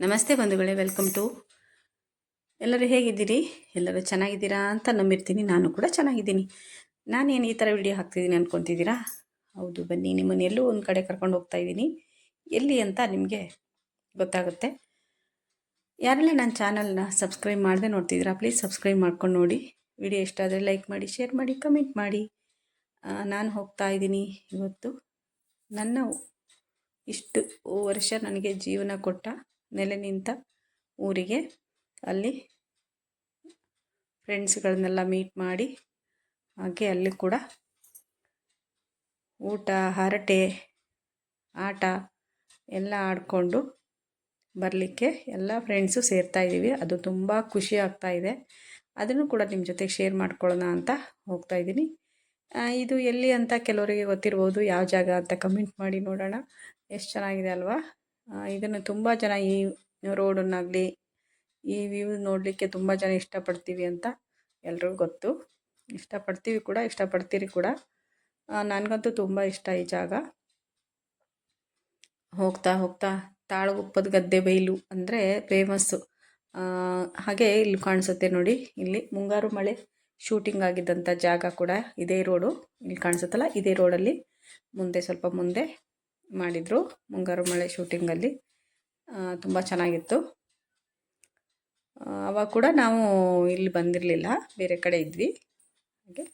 ನಮಸ್ತೆ ಬಂಧುಗಳೇ, welcome to. ಎಲ್ಲರೂ ಹೇಗಿದ್ದೀರಿ? ಎಲ್ಲರೂ ಚೆನ್ನಾಗಿದ್ದೀರಾ ಅಂತ ನಂಬಿರ್ತೀನಿ. ನಾನು ಕೂಡ ಚೆನ್ನಾಗಿದ್ದೀನಿ. ನಾನೇನು ಈ ಥರ ವಿಡಿಯೋ ಹಾಕ್ತಿದ್ದೀನಿ ಅಂದ್ಕೊತಿದ್ದೀರಾ? ಹೌದು, ಬನ್ನಿ, ನಿಮ್ಮನ್ನು ಎಲ್ಲೂ ಒಂದು ಕಡೆ ಕರ್ಕೊಂಡು ಹೋಗ್ತಾ ಇದ್ದೀನಿ. ಎಲ್ಲಿ ಅಂತ ನಿಮಗೆ ಗೊತ್ತಾಗುತ್ತೆ. ಯಾರೆಲ್ಲ ನನ್ನ ಚಾನಲ್ನ ಸಬ್ಸ್ಕ್ರೈಬ್ ಮಾಡದೆ ನೋಡ್ತಿದ್ದೀರಾ, ಪ್ಲೀಸ್ ಸಬ್ಸ್ಕ್ರೈಬ್ ಮಾಡ್ಕೊಂಡು ನೋಡಿ. ವಿಡಿಯೋ ಇಷ್ಟ ಆದರೆ ಲೈಕ್ ಮಾಡಿ, ಶೇರ್ ಮಾಡಿ, ಕಮೆಂಟ್ ಮಾಡಿ. ನಾನು ಹೋಗ್ತಾ ಇದ್ದೀನಿ ಇವತ್ತು ನನ್ನ ಇಷ್ಟು ವರ್ಷ ನನಗೆ ಜೀವನ ಕೊಟ್ಟ ನೆಲೆ ನಿಂತ ಊರಿಗೆ. ಅಲ್ಲಿ ಫ್ರೆಂಡ್ಸ್ಗಳನ್ನೆಲ್ಲ ಮೀಟ್ ಮಾಡಿ, ಹಾಗೆ ಅಲ್ಲಿ ಕೂಡ ಊಟ, ಹರಟೆ, ಆಟ ಎಲ್ಲ ಆಡಿಕೊಂಡು ಬರಲಿಕ್ಕೆ ಎಲ್ಲ ಫ್ರೆಂಡ್ಸು ಸೇರ್ತಾ ಇದ್ದೀವಿ. ಅದು ತುಂಬ ಖುಷಿ ಆಗ್ತಾ ಇದೆ. ಅದನ್ನು ಕೂಡ ನಿಮ್ಮ ಜೊತೆಗೆ ಶೇರ್ ಮಾಡ್ಕೊಳ್ಳೋಣ ಅಂತ ಹೋಗ್ತಾ ಇದ್ದೀನಿ. ಇದು ಎಲ್ಲಿ ಅಂತ ಕೆಲವರಿಗೆ ಗೊತ್ತಿರ್ಬೋದು. ಯಾವ ಜಾಗ ಅಂತ ಕಮೆಂಟ್ ಮಾಡಿ ನೋಡೋಣ. ಎಷ್ಟು ಚೆನ್ನಾಗಿದೆ ಅಲ್ವಾ? ಇದನ್ನು ತುಂಬ ಜನ ಈ ರೋಡನ್ನಾಗಲಿ ಈ ವ್ಯೂ ನೋಡಲಿಕ್ಕೆ ತುಂಬ ಜನ ಇಷ್ಟಪಡ್ತೀವಿ ಅಂತ ಎಲ್ರಿಗೂ ಗೊತ್ತು. ಇಷ್ಟಪಡ್ತೀವಿ ಕೂಡ, ಇಷ್ಟಪಡ್ತೀರಿ ಕೂಡ. ನನಗಂತೂ ತುಂಬ ಇಷ್ಟ ಈ ಜಾಗ. ಹೋಗ್ತಾ ಹೋಗ್ತಾ ತಾಳಗುಪ್ಪದ ಗದ್ದೆ ಬೈಲು ಅಂದರೆ ಫೇಮಸ್ಸು. ಹಾಗೆ ಇಲ್ಲಿ ಕಾಣಿಸುತ್ತೆ ನೋಡಿ, ಇಲ್ಲಿ ಮುಂಗಾರು ಮಳೆ ಶೂಟಿಂಗ್ ಆಗಿದ್ದಂಥ ಜಾಗ ಕೂಡ ಇದೇ ರೋಡು. ಇಲ್ಲಿ ಕಾಣಿಸುತ್ತಲ್ಲ, ಇದೇ ರೋಡಲ್ಲಿ ಮುಂದೆ ಸ್ವಲ್ಪ ಮುಂದೆ ಮಾಡಿದರು ಮುಂಗಾರು ಮಳೆ ಶೂಟಿಂಗಲ್ಲಿ. ತುಂಬ ಚೆನ್ನಾಗಿತ್ತು. ಅವಾಗ ಕೂಡ ನಾವು ಇಲ್ಲಿ ಬಂದಿರಲಿಲ್ಲ, ಬೇರೆ ಕಡೆ ಇದ್ವಿ. ಹಾಗೆ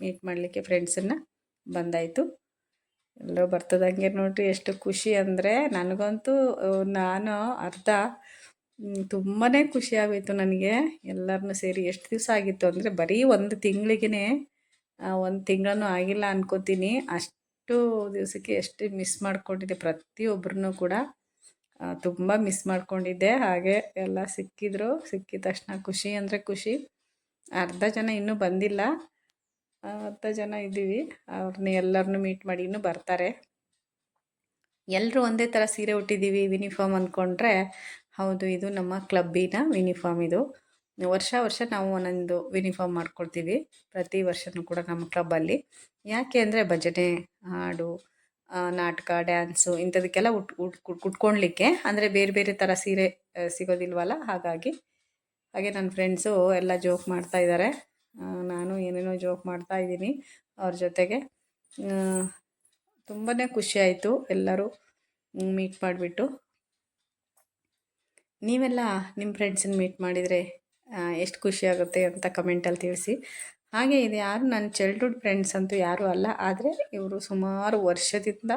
ಮೀಟ್ ಮಾಡಲಿಕ್ಕೆ ಫ್ರೆಂಡ್ಸನ್ನು ಬಂದಾಯಿತು. ಎಲ್ಲೋ ಬರ್ತದಂಗೆ ನೋಡಿರಿ, ಎಷ್ಟು ಖುಷಿ ಅಂದರೆ ನನಗಂತೂ ನಾನು ತುಂಬಾ ಖುಷಿ ಆಗೋಯಿತು ನನಗೆ. ಎಲ್ಲರನ್ನೂ ಸೇರಿ ಎಷ್ಟು ದಿವಸ ಆಗಿತ್ತು ಅಂದರೆ ಬರೀ ಒಂದು ತಿಂಗಳಿಗೇ, ಒಂದು ತಿಂಗಳೂ ಆಗಿಲ್ಲ ಅನ್ಕೋತೀನಿ. ಅಷ್ಟು ದಿವಸಕ್ಕೆ ಎಷ್ಟು ಮಿಸ್ ಮಾಡ್ಕೊಂಡಿದ್ದೆ ಪ್ರತಿಯೊಬ್ಬರನ್ನೂ ಕೂಡ. ತುಂಬ ಮಿಸ್ ಮಾಡ್ಕೊಂಡಿದ್ದೆ. ಹಾಗೆ ಎಲ್ಲ ಸಿಕ್ಕಿದ್ರು. ಸಿಕ್ಕಿದ ತಕ್ಷಣ ಖುಷಿ ಅಂದರೆ ಖುಷಿ. ಅರ್ಧ ಜನ ಇನ್ನೂ ಬಂದಿಲ್ಲ, 10 ಜನ ಇದ್ದೀವಿ. ಅವ್ರನ್ನ ಎಲ್ಲರನ್ನೂ ಮೀಟ್ ಮಾಡಿ ಇನ್ನೂ ಬರ್ತಾರೆ. ಎಲ್ಲರೂ ಒಂದೇ ಥರ ಸೀರೆ ಉಟ್ಟಿದ್ದೀವಿ, ಯೂನಿಫಾರ್ಮ್ ಅಂದ್ಕೊಂಡ್ರೆ ಹೌದು, ಇದು ನಮ್ಮ ಕ್ಲಬ್ಬಿನ ಯೂನಿಫಾರ್ಮ್. ಇದು ವರ್ಷ ನಾವು ಒಂದೊಂದು ಯೂನಿಫಾರ್ಮ್ ಮಾಡ್ಕೊಳ್ತೀವಿ ಪ್ರತಿ ವರ್ಷವೂ ಕೂಡ ನಮ್ಮ ಕ್ಲಬ್ಬಲ್ಲಿ. ಯಾಕೆ ಅಂದರೆ ಭಜನೆ, ಹಾಡು, ನಾಟಕ, ಡ್ಯಾನ್ಸು ಇಂಥದಕ್ಕೆಲ್ಲ ಉಟ್ಕೊಳ್ಲಿಕ್ಕೆ. ಅಂದರೆ ಬೇರೆ ಬೇರೆ ಥರ ಸೀರೆ ಸಿಗೋದಿಲ್ವಲ್ಲ, ಹಾಗಾಗಿ. ಹಾಗೆ ನನ್ನ ಫ್ರೆಂಡ್ಸು ಎಲ್ಲ ಜೋಕ್ ಮಾಡ್ತಾಯಿದ್ದಾರೆ. ನಾನು ಏನೇನೋ ಜೋಕ್ ಮಾಡ್ತಾಯಿದ್ದೀನಿ ಅವ್ರ ಜೊತೆಗೆ. ತುಂಬಾ ಖುಷಿ ಆಯಿತು ಎಲ್ಲರೂ ಮೀಟ್ ಮಾಡಿಬಿಟ್ಟು. ನೀವೆಲ್ಲ ನಿಮ್ಮ ಫ್ರೆಂಡ್ಸನ್ನ ಮೀಟ್ ಮಾಡಿದರೆ ಎಷ್ಟು ಖುಷಿ ಆಗುತ್ತೆ ಅಂತ ಕಮೆಂಟಲ್ಲಿ ತಿಳಿಸಿ. ಹಾಗೆ ಇದು ಯಾರು ನನ್ನ ಚೈಲ್ಡ್ಹುಡ್ ಫ್ರೆಂಡ್ಸ್ ಅಂತೂ ಯಾರೂ ಅಲ್ಲ, ಆದರೆ ಇವರು ಸುಮಾರು ವರ್ಷದಿಂದ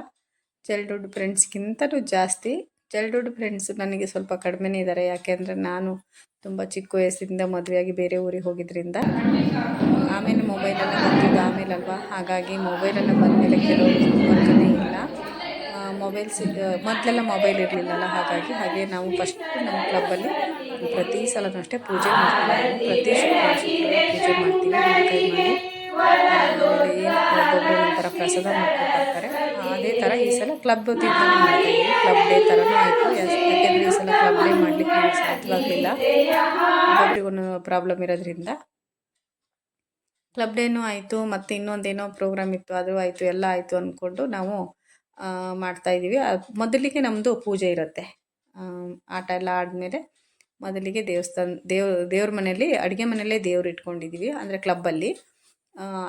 ಚೈಲ್ಡ್ಹುಡ್ ಫ್ರೆಂಡ್ಸ್ಗಿಂತಲೂ ಜಾಸ್ತಿ. ಚೈಲ್ಡ್ಹುಡ್ ಫ್ರೆಂಡ್ಸು ನನಗೆ ಸ್ವಲ್ಪ ಕಡಿಮೆನೇ ಇದ್ದಾರೆ. ಯಾಕೆಂದರೆ ನಾನು ತುಂಬ ಚಿಕ್ಕ ವಯಸ್ಸಿಂದ ಮದುವೆಯಾಗಿ ಬೇರೆ ಊರಿಗೆ ಹೋಗಿದ್ದರಿಂದ, ಆಮೇಲೆ ಮೊಬೈಲೆಲ್ಲ ಬಂದಿದ್ದು ಆಮೇಲಲ್ವಾ. ಹಾಗಾಗಿ ಮೊಬೈಲೆಲ್ಲ ಬಂದಮೇಲೆ ಕೆಲವರು ಸಂಪರ್ಕನೇ ಇಲ್ಲ. ಮೊದಲೆಲ್ಲ ಮೊಬೈಲ್ ಇರಲಿಲ್ಲಲ್ಲ, ಹಾಗೆ ನಾವು ಫಸ್ಟ್ ನಮ್ಮ ಕ್ಲಬ್ಬಲ್ಲಿ ಪ್ರತಿ ಸಲನೂ ಅಷ್ಟೇ ಪೂಜೆ ಮಾಡ್ತೀವಿ. ಪ್ರತಿ ಶುಕ್ರವಾರ ಪೂಜೆ ಮಾಡ್ತೀವಿ. ಆಮೇಲೆ ಒಬ್ಬೊಬ್ಬರು ಒಂಥರ ಪ್ರಸಾದ ಮಾಡ್ಕೊಂಡು ಬರ್ತಾರೆ. ಅದೇ ಥರ ಈ ಸಲ ಕ್ಲಬ್ ತೀರ್ಥನ ಮಾಡ್ತೀವಿ. ಕ್ಲಬ್ ಡೇ ಥರನೂ ಆಯಿತು. ಯಾಕೆಂದರೆ ಈ ಸಲ ಕ್ಲಬ್ ಡೇ ಮಾಡಲಿಕ್ಕೆ ಸಾಧ್ಯವಾಗಲಿಲ್ಲ, ಒಬ್ಬೊಬ್ಬರಿಗೊಂದು ಪ್ರಾಬ್ಲಮ್ ಇರೋದ್ರಿಂದ. ಕ್ಲಬ್ ಡೇನೂ ಆಯಿತು, ಮತ್ತು ಇನ್ನೊಂದೇನೋ ಪ್ರೋಗ್ರಾಮ್ ಇತ್ತು, ಅದು ಆಯಿತು, ಎಲ್ಲ ಆಯಿತು ಅಂದ್ಕೊಂಡು ನಾವು ಮಾಡ್ತಾಯಿದ್ದೀವಿ. ಮೊದಲಿಗೆ ನಮ್ಮದು ಪೂಜೆ ಇರುತ್ತೆ. ಆಟ ಎಲ್ಲ ಆದಮೇಲೆ ಮೊದಲಿಗೆ ದೇವ್ರ ಮನೆಯಲ್ಲಿ, ಅಡುಗೆ ಮನೆಯಲ್ಲೇ ದೇವ್ರು ಇಟ್ಕೊಂಡಿದ್ದೀವಿ. ಅಂದರೆ ಕ್ಲಬ್ಬಲ್ಲಿ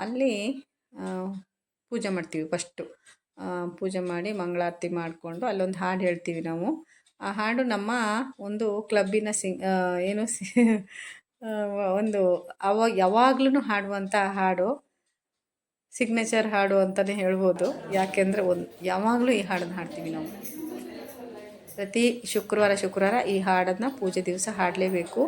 ಅಲ್ಲಿ ಪೂಜೆ ಮಾಡ್ತೀವಿ. ಫಸ್ಟು ಪೂಜೆ ಮಾಡಿ ಮಂಗಳಾರತಿ ಮಾಡಿಕೊಂಡು ಅಲ್ಲೊಂದು ಹಾಡು ಹೇಳ್ತೀವಿ ನಾವು. ಆ ಹಾಡು ನಮ್ಮ ಒಂದು ಕ್ಲಬ್ಬಿನ ಒಂದು ಯಾವಾಗ್ಲೂ ಹಾಡುವಂಥ ಹಾಡು, ಸಿಗ್ನೇಚರ್ ಹಾಡು ಅಂತಲೇ ಹೇಳ್ಬೋದು. ಯಾಕೆಂದರೆ ಯಾವಾಗಲೂ ಈ ಹಾಡನ್ನು ಹಾಡ್ತೀವಿ ನಾವು. ಪ್ರತಿ ಶುಕ್ರವಾರ ಈ ಹಾಡನ್ನು ಪೂಜೆ ದಿವಸ ಹಾಡಲೇಬೇಕು.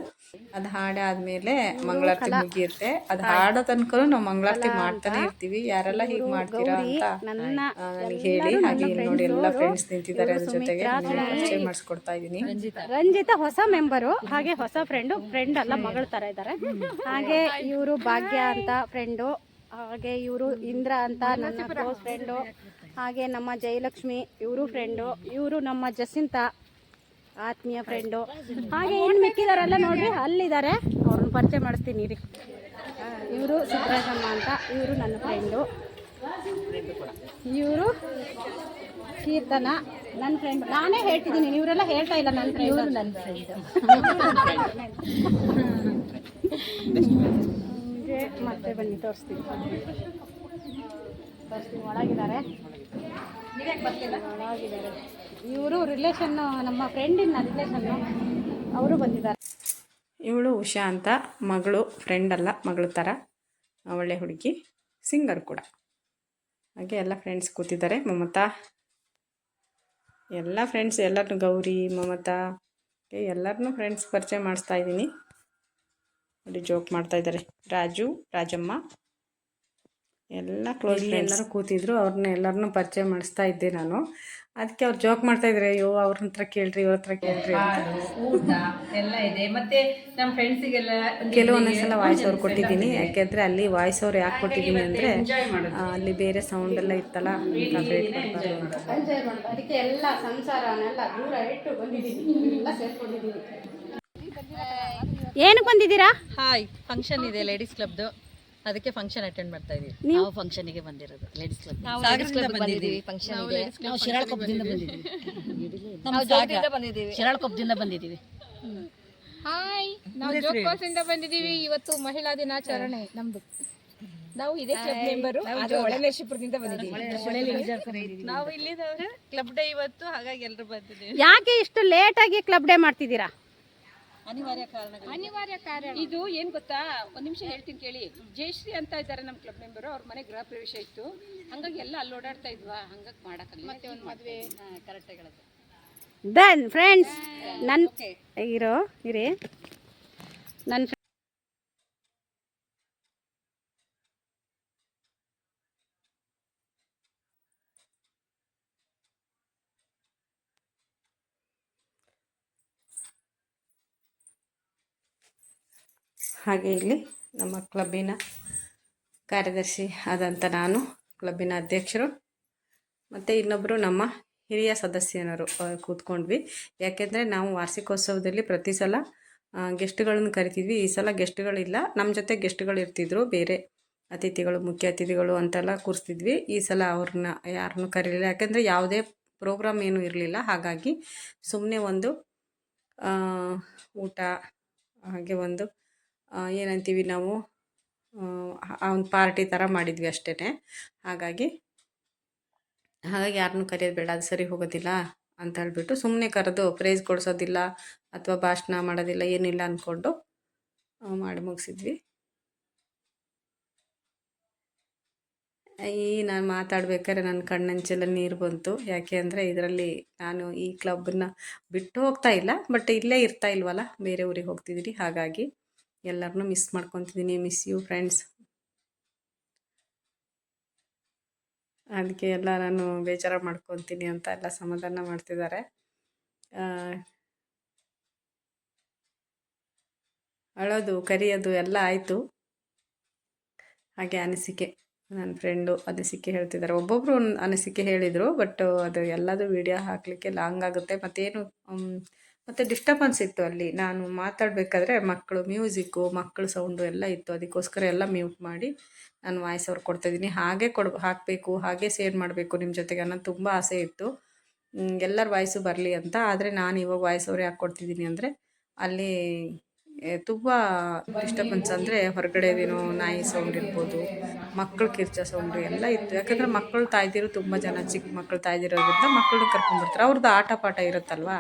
ಅದು ಹಾಡಾದಮೇಲೆ ಮಂಗಳಾರತಿ ಮುಗಿಯುತ್ತೆ. ಅದು ಹಾಡೋ ತನಕ ನಾವು ಮಂಗಳಾರತಿ ಮಾಡ್ತಾನೆ ಇರ್ತೀವಿ. ಯಾರೆಲ್ಲ ಹೀಗೆ ಮಾಡ್ತೀರಾ ಅಂತ ನನಗೆ ಹೇಳಿ. ಹಾಗೆ ನೋಡಿ ಎಲ್ಲ ಫ್ರೆಂಡ್ಸ್ ನಿಂತಿದ್ದಾರೆ, ಅದ್ರ ಜೊತೆಗೆ ಪರಿಚಯ ಮಾಡಿಸ್ಕೊಡ್ತಾ ಇದ್ದೀನಿ. ರಂಜಿತಾ ಹೊಸ ಮೆಂಬರು, ಹಾಗೆ ಹೊಸ ಫ್ರೆಂಡ್ ಎಲ್ಲ ಮಗಳ ಥರ ಇದ್ದಾರೆ. ಹಾಗೆ ಇವರು ಭಾಗ್ಯ ಅಂತ ಫ್ರೆಂಡು, ಹಾಗೆ ಇವರು ಇಂದ್ರ ಅಂತ ನನ್ನ ಕ್ಲೋಸ್ ಫ್ರೆಂಡು, ಹಾಗೆ ನಮ್ಮ ಜಯಲಕ್ಷ್ಮಿ ಇವರು ಫ್ರೆಂಡು, ಇವರು ನಮ್ಮ ಜಸಿಂತ ಆತ್ಮೀಯ ಫ್ರೆಂಡು. ಹಾಗೆ ಇನ್ನು ಮಿಕ್ಕಿದಾರೆಲ್ಲ ನೋಡ್ರಿ ಅಲ್ಲಿದ್ದಾರೆ, ಅವ್ರನ್ನ ಪರಿಚಯ ಮಾಡಿಸ್ತೀನಿ ರೀ. ಇವರು ಸುಬ್ರಾಜಮ್ಮ ಅಂತ, ಇವರು ನನ್ನ ಫ್ರೆಂಡು. ಇವರು ಕೀರ್ತನ, ನನ್ನ ಫ್ರೆಂಡ್ ನಾನೇ ಹೇಳ್ತಿದ್ದೀನಿ, ಇವರೆಲ್ಲ ಹೇಳ್ತಾ ಇಲ್ಲ ನನ್ನ ಫ್ರೆಂಡ್. ನನ್ನ ಫ್ರೆಂಡ್ ಮತ್ತೆ ಬನ್ನಿ ತೋರಿಸ್ತೀನಿ ಒಳಗಿದ್ದಾರೆ. ಒಳಗಿದ್ದಾರೆ ಇವರು ರಿಲೇಷನ್ನು, ನಮ್ಮ ಫ್ರೆಂಡಿನ ರಿಲೇಷನ್ನು, ಅವರು ಬಂದಿದ್ದಾರೆ. ಇವಳು ಉಷಾ ಅಂತ, ಮಗಳು, ಫ್ರೆಂಡ್ ಅಲ್ಲ ಮಗಳು ಥರ, ಒಳ್ಳೆ ಹುಡುಗಿ, ಸಿಂಗರ್ ಕೂಡ. ಹಾಗೆ ಎಲ್ಲ ಫ್ರೆಂಡ್ಸ್ ಕೂತಿದ್ದಾರೆ. ಮಮತಾ ಎಲ್ಲ ಫ್ರೆಂಡ್ಸ್, ಎಲ್ಲರನ್ನೂ, ಗೌರಿ, ಮಮತಾ ಎಲ್ಲರನ್ನೂ ಫ್ರೆಂಡ್ಸ್ ಪರಿಚಯ ಮಾಡಿಸ್ತಾ ಇದ್ದೀನಿ. ನೋಡಿ ಜೋಕ್ ಮಾಡ್ತಾಯಿದ್ದಾರೆ. ರಾಜು, ರಾಜಮ್ಮ ಎಲ್ಲ ಕ್ಲೋಸ್. ಎಲ್ಲರೂ ಕೂತಿದ್ರು, ಅವ್ರನ್ನ ಎಲ್ಲರನ್ನೂ ಪರಿಚಯ ಮಾಡಿಸ್ತಾ ಇದ್ದೆ ನಾನು. ಅದಕ್ಕೆ ಅವ್ರು ಜೋಕ್ ಮಾಡ್ತಾಯಿದ್ರೆ, ಅಯ್ಯೋ ಅವ್ರ ಹತ್ರ ಕೇಳ್ರಿ, ಇವ್ರ ಹತ್ರ ಕೇಳ್ರಿ ಊಟ ಎಲ್ಲ ಇದೆ. ಮತ್ತೆ ನಮ್ಮ ಫ್ರೆಂಡ್ಸಿಗೆಲ್ಲ ಕೆಲವೊಂದೊಂದ್ಸಲ ವಾಯ್ಸ್ ಓವರ್ ಕೊಟ್ಟಿದ್ದೀನಿ. ಯಾಕೆಂದರೆ ಅಲ್ಲಿ ವಾಯ್ಸ್ ಓವರ್ ಯಾಕೆ ಕೊಟ್ಟಿದ್ದೀನಿ ಅಂದರೆ ಅಲ್ಲಿ ಬೇರೆ ಸೌಂಡ್ ಎಲ್ಲ ಇತ್ತಲ್ಲ, ಎಂಜಾಯ್ ಮಾಡೋದು. ಅದಕ್ಕೆ ಎಲ್ಲ ಸಂಸಾರನೆಲ್ಲ ದೂರ ಇಟ್ಟು ಬಂದಿದ್ದೀನಿ, ಎಲ್ಲ ಸೇರ್ಕೊಂಡಿದ್ದೀನಿ. ಏನಕ್ಕೆ ಬಂದಿದ್ದೀರಾ? ಹಾಯ್, ಫಂಕ್ಷನ್ ಇದೆ ಲೇಡೀಸ್ ಕ್ಲಬ್ದು, ಅದಕ್ಕೆ ಫಂಕ್ಷನ್ ಅಟೆಂಡ್ ಮಾಡ್ತಾ ಇದೀವಿ. ನಾವು ಫಂಕ್ಷನ್ಗೆ ಬಂದಿರೋದು ಲೇಡೀಸ್ ಕ್ಲಬ್. ನಾವು ಬಂದಿದ್ದೀವಿ ಫಂಕ್ಷನ್ ಇದೆ. ನಾವು ಶಿರಾಳಕೊಪ್ಪದಿಂದ ಬಂದಿದ್ದೀವಿ. ನಾವು ಜೋಗದಿಂದ ಬಂದಿದ್ದೀವಿ, ಶಿರಾಳಕೊಪ್ಪದಿಂದ ಬಂದಿದ್ದೀವಿ. ಹಾಯ್, ನಾವು ಜೋಗಪಾಸದಿಂದ ಬಂದಿದ್ದೀವಿ. ಇವತ್ತು ಮಹಿಳಾ ದಿನಾಚರಣೆ ನಮ್ದು. ನಾವು ಇದೇ ಕ್ಲಬ್ ಮೆಂಬರು, ಹೊಳೆನರಸೀಪುರದಿಂದ ಬಂದಿದ್ದೀವಿ. ನಾವು ಇಲ್ಲಿದವರು, ಕ್ಲಬ್ ಡೇ ಇವತ್ತು, ಹಾಗಾಗಿ ಎಲ್ಲರೂ ಬಂದಿದ್ದೀವಿ. ಯಾಕೆ ಇಷ್ಟು ಲೇಟಾಗಿ ಕ್ಲಬ್ ಡೇ ಮಾಡ್ತಿದ್ದೀರಾ? ಅನಿವಾರ್ಯ ಕಾರಣ. ಇದು ಏನ್ ಗೊತ್ತಾ, ಒಂದ್ ನಿಮಿಷ ಹೇಳ್ತೀನಿ ಕೇಳಿ. ಜಯಶ್ರೀ ಅಂತ ಇದ್ದಾರೆ ನಮ್ಮ ಕ್ಲಬ್ ಮೆಂಬರು, ಅವ್ರ ಮನೆ ಗೃಹ ಪ್ರವೇಶ ಇತ್ತು, ಹಂಗಾಗಿ ಎಲ್ಲ ಅಲ್ಲಿ ಓಡಾಡ್ತಾ ಇದ್ವಾ, ಹಂಗಾಗಿ ಮಾಡಕ್ಕಲ್ಲ. ಮತ್ತೆ ಒಂದು ಮದುವೆ ಕರೆಕ್ಟ್ ಹೇಳೋದು. ದೆನ್ ಫ್ರೆಂಡ್ಸ್, ಇರಿ ನನ್ನ ಹಾಗೆ ಇಲ್ಲಿ ನಮ್ಮ ಕ್ಲಬ್ಬಿನ ಕಾರ್ಯದರ್ಶಿ ಆದಂಥ ನಾನು, ಕ್ಲಬ್ಬಿನ ಅಧ್ಯಕ್ಷರು, ಮತ್ತು ಇನ್ನೊಬ್ಬರು ನಮ್ಮ ಹಿರಿಯ ಸದಸ್ಯನರು ಕೂತ್ಕೊಂಡ್ವಿ. ಯಾಕೆಂದರೆ ನಾವು ವಾರ್ಷಿಕೋತ್ಸವದಲ್ಲಿ ಪ್ರತಿ ಸಲ ಗೆಸ್ಟ್ಗಳನ್ನು ಕರಿತಿದ್ವಿ. ಈ ಸಲ ಗೆಸ್ಟ್ಗಳಿಲ್ಲ, ನಮ್ಮ ಜೊತೆ ಗೆಸ್ಟ್ಗಳು ಇರ್ತಿದ್ರು, ಬೇರೆ ಅತಿಥಿಗಳು, ಮುಖ್ಯ ಅತಿಥಿಗಳು ಅಂತೆಲ್ಲ ಕೂರಿಸ್ತಿದ್ವಿ. ಈ ಸಲ ಅವ್ರನ್ನ ಯಾರನ್ನೂ ಕರೀಲಿಲ್ಲ, ಯಾಕೆಂದರೆ ಯಾವುದೇ ಪ್ರೋಗ್ರಾಮ್ ಏನೂ ಇರಲಿಲ್ಲ. ಹಾಗಾಗಿ ಸುಮ್ಮನೆ ಒಂದು ಊಟ, ಹಾಗೆ ಒಂದು ಏನಂತೀವಿ ನಾವು, ಒಂದು ಪಾರ್ಟಿ ಥರ ಮಾಡಿದ್ವಿ ಅಷ್ಟೇ. ಹಾಗಾಗಿ ಯಾರನ್ನೂ ಕರೆಯೋದು ಬೇಡ, ಅದು ಸರಿ ಹೋಗೋದಿಲ್ಲ ಅಂತ ಹೇಳ್ಬಿಟ್ಟು ಸುಮ್ಮನೆ ಕರೆದು ಪ್ರೈಸ್ ಕೊಡಿಸೋದಿಲ್ಲ ಅಥವಾ ಭಾಷಣ ಮಾಡೋದಿಲ್ಲ, ಏನಿಲ್ಲ ಅಂದ್ಕೊಂಡು ಮಾಡಿ ಮುಗಿಸಿದ್ವಿ. ನಾನು ಮಾತಾಡ್ಬೇಕಾದ್ರೆ ನನ್ನ ಕಣ್ಣಂಚೆಲ್ಲ ನೀರು ಬಂತು. ಯಾಕೆ ಅಂದರೆ ಇದರಲ್ಲಿ ನಾನು ಈ ಕ್ಲಬ್ಬನ್ನು ಬಿಟ್ಟು ಹೋಗ್ತಾ ಇಲ್ಲ, ಬಟ್ ಇಲ್ಲೇ ಇರ್ತಾ ಇಲ್ವಲ್ಲ, ಬೇರೆ ಊರಿಗೆ ಹೋಗ್ತಿದ್ದೀನಿ. ಹಾಗಾಗಿ ಎಲ್ಲರನ್ನೂ ಮಿಸ್ ಮಾಡ್ಕೊತಿದ್ದೀನಿ. Miss you friends. ಅದಕ್ಕೆ ಎಲ್ಲ ನಾನು ಬೇಜಾರು ಮಾಡ್ಕೊತೀನಿ ಅಂತ ಎಲ್ಲ ಸಮಾಧಾನ ಮಾಡ್ತಿದ್ದಾರೆ. ಅಳೋದು, ಕರೆಯೋದು ಎಲ್ಲ ಆಯಿತು. ಹಾಗೆ ಅನಿಸಿಕೆ, ನನ್ನ ಫ್ರೆಂಡು ಅನಿಸಿಕೆ ಹೇಳ್ತಿದ್ದಾರೆ. ಒಬ್ಬೊಬ್ಬರು ಅನಿಸಿಕೆ ಹೇಳಿದರು, ಬಟ್ ಅದು ಎಲ್ಲದೂ ವಿಡಿಯೋ ಹಾಕಲಿಕ್ಕೆ ಲಾಂಗ್ ಆಗುತ್ತೆ. ಮತ್ತು ಡಿಸ್ಟರ್ಬೆನ್ಸ್ ಇತ್ತು ಅಲ್ಲಿ. ನಾನು ಮಾತಾಡಬೇಕಾದ್ರೆ ಮಕ್ಕಳು ಮ್ಯೂಸಿಕ್ಕು, ಮಕ್ಕಳು ಸೌಂಡು ಎಲ್ಲ ಇತ್ತು. ಅದಕ್ಕೋಸ್ಕರ ಎಲ್ಲ ಮ್ಯೂಟ್ ಮಾಡಿ ನಾನು ವಾಯ್ಸ್ ಓವರ್ ಕೊಡ್ತಾಯಿದ್ದೀನಿ. ಹಾಗೆ ಹಾಕಬೇಕು, ಹಾಗೆ ಶೇರ್ ಮಾಡಬೇಕು ನಿಮ್ಮ ಜೊತೆಗೆ ಅನ್ನೋದು ತುಂಬ ಆಸೆ ಇತ್ತು, ಎಲ್ಲರ ವಾಯ್ಸು ಬರಲಿ ಅಂತ. ಆದರೆ ನಾನು ಇವಾಗ ವಾಯ್ಸ್ ಓವರ್ ಯಾಕೆ ಕೊಡ್ತಿದ್ದೀನಿ ಅಂದರೆ ಅಲ್ಲಿ ತುಂಬ ಡಿಸ್ಟರ್ಬೆನ್ಸ್, ಅಂದರೆ ಹೊರಗಡೆದೇನೋ ನಾಯಿ ಸೌಂಡ್ ಇರ್ಬೋದು, ಮಕ್ಕಳು ಕಿರ್ಚೋ ಸೌಂಡು ಎಲ್ಲ ಇತ್ತು. ಯಾಕಂದರೆ ಮಕ್ಕಳು ತಾಯ್ದಿರು ತುಂಬ ಜನ, ಚಿಕ್ಕ ಮಕ್ಕಳು ತಾಯ್ದಿರೋದ್ರಿಂದ ಮಕ್ಕಳನ್ನ ಕರ್ಕೊಂಡ್ಬರ್ತಾರೆ, ಅವ್ರದ್ದು ಆಟ ಪಾಠ ಇರುತ್ತಲ್ವ.